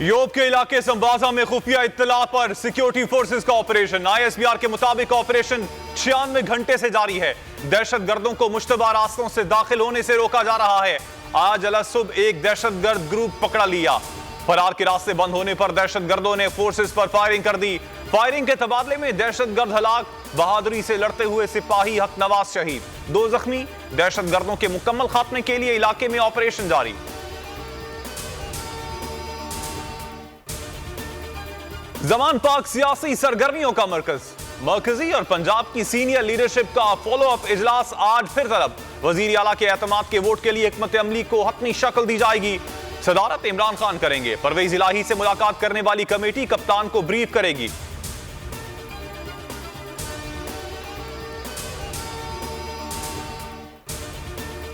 योब के इलाके संबाजा में खुफिया इत्तला पर सिक्योरिटी फोर्सेस का ऑपरेशन। ISBR के मुताबिक ऑपरेशन 96 घंटे से जारी है। दहशत गर्दों को मुश्तबा रास्तों से दाखिल होने से रोका जा रहा है। आज अलसुब एक दहशत गर्द ग्रुप पकड़ा लिया। फरार के रास्ते बंद होने पर दहशत गर्दों ने फोर्सेस पर फायरिंग कर दी। फायरिंग के तबादले में दहशत गर्द हलाक, बहादुरी से लड़ते हुए सिपाही हक नवाज शहीद, 2 जख्मी। दहशत गर्दों के मुकम्मल खात्मे के लिए इलाके में ऑपरेशन जारी। जमान पाक सियासी सरगर्मियों का मरकजी और पंजाब की सीनियर लीडरशिप का फॉलो अप इजलास आज फिर तलब। वजीर आला के एतमाद के वोट के लिए हिकमत अमली को हतमी शक्ल दी जाएगी। सदारत इमरान खान करेंगे। परवेज इलाही से मुलाकात करने वाली कमेटी कप्तान को ब्रीफ करेगी।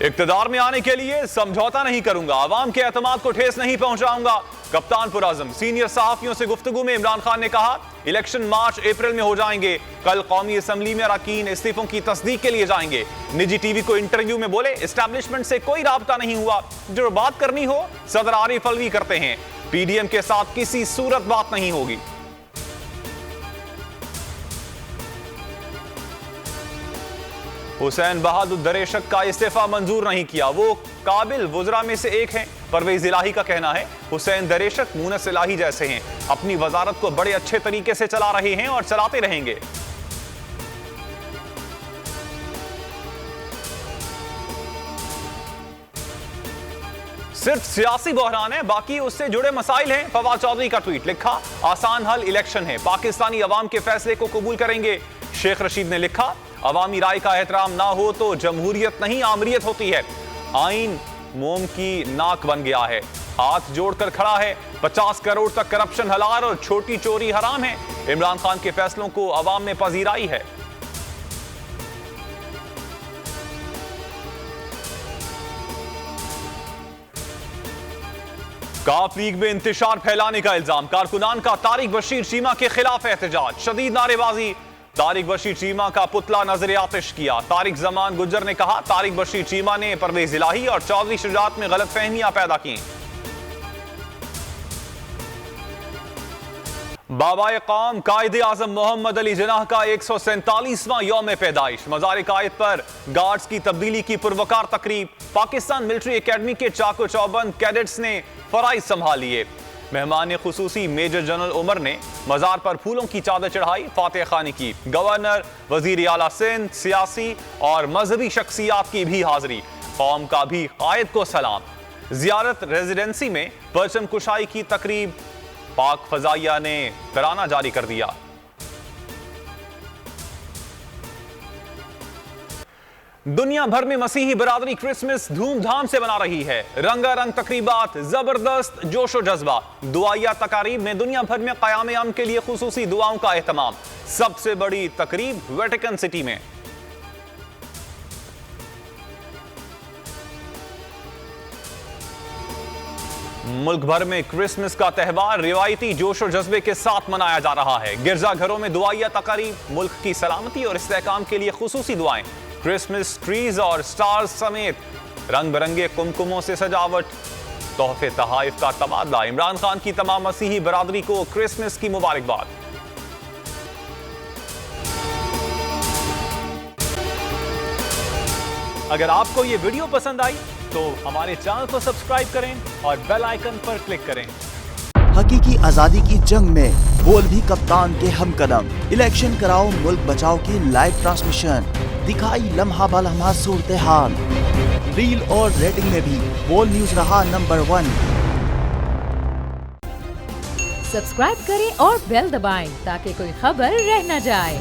इक्तदार में आने के लिए समझौता नहीं करूंगा, आवाम के एतमाद को ठेस नहीं पहुंचाऊंगा। कप्तान पुराज़म सीनियर सहाफियों से गुफ्तगू में इमरान खान ने कहा, इलेक्शन मार्च अप्रैल में हो जाएंगे। कल कौमी असम्बली में अरकान इस्तीफों की तस्दीक के लिए जाएंगे। निजी टीवी को इंटरव्यू में बोले, एस्टैब्लिशमेंट से कोई राब्ता नहीं हुआ। जो बात करनी हो सदर आरिफ अलवी करते हैं। PDM के साथ किसी सूरत बात नहीं होगी। हुसैन बहादुर दरेशक का इस्तीफा मंजूर नहीं किया। वो काबिल वुज़रा में से एक हैं। परवेज इलाही का कहना है, हुसैन दरेशक मुनस इलाही जैसे हैं। अपनी वजारत को बड़े अच्छे तरीके से चला रहे हैं और चलाते रहेंगे। सिर्फ सियासी बहरान है, बाकी उससे जुड़े मसाइल हैं। फवाद चौधरी का ट्वीट लिखा, आसान हल इलेक्शन है, पाकिस्तानी अवाम के फैसले को कबूल करेंगे। शेख रशीद ने लिखा, अवामी राय का एहतराम ना हो तो जमहूरियत नहीं आमरीत होती है। आइन मोम की नाक बन गया है, हाथ जोड़कर खड़ा है। 50 करोड़ तक करप्शन हलाल और छोटी चोरी हराम है। इमरान खान के फैसलों को अवाम में पजीराई है। काफ लीग में इंतशार फैलाने का इल्जाम। कारकुनान का तारिक बशीर चीमा के खिलाफ एहतजाज, शदीद नारेबाजी। तारिक बशीर चीमा का पुतला नजर आतिश किया। तारिक जमान गुज्जर ने कहा, तारिक बशीर चीमा ने परवेज इलाही और चौधरी शुजात में गलतफहमियां पैदा की। बाबाए कौम कायदे आजम मोहम्मद अली जिन्नाह का 147वां यौम पैदाइश। मज़ार कायद पर गार्ड्स की तब्दीली की पुरवकार तकरीब। पाकिस्तान मिलिट्री एकेडमी के चाको चौबंद कैडेट्स ने फराइज संभाल लिए। मेहमान खुसूसी मेजर जनरल उमर ने मज़ार पर फूलों की चादर चढ़ाई, फातिहा खानी की। गवर्नर, वजीर आला सिंध, सियासी और मजहबी शख्सियात की भी हाजिरी। कौम का भी कायद को सलाम। जियारत रेजिडेंसी में परचम कुशाई की तकरीब। पाक फजाइया ने तराना जारी कर दिया। दुनिया भर में मसीही बरादरी क्रिसमस धूमधाम से मना रही है। रंगारंग तकरीबात, जबरदस्त जोशो जज्बा। दुआया तकारीब में दुनिया भर में क़याम अमन के लिए खुसूसी दुआओं का एहतमाम। सबसे बड़ी तकरीब वेटिकन सिटी में। मुल्क भर में क्रिसमस का त्यौहार रिवायती जोशो जज्बे के साथ मनाया जा रहा है। गिरजाघरों में दुआया तकारीब, मुल्क की सलामती और इस्तेहकाम के लिए खुसूसी दुआएं। क्रिसमस ट्रीज और स्टार्स समेत रंग बिरंगे कुमकुमों से सजावट। तोहफे तहाइफ का तबादला। इमरान खान की तमाम मसीही बरादरी को क्रिसमस की मुबारकबाद। अगर आपको ये वीडियो पसंद आई तो हमारे चैनल को सब्सक्राइब करें और बेल आइकन पर क्लिक करें। हकीकी आजादी की जंग में बोल भी कप्तान के हमकदम। इलेक्शन कराओ मुल्क बचाओ की लाइव ट्रांसमिशन। दिखाई लम्हा बलम्हा सूरत हाल। रील और रेटिंग में भी बोल न्यूज रहा नंबर 1। सब्सक्राइब करें और बेल दबाएं ताकि कोई खबर रह न जाए।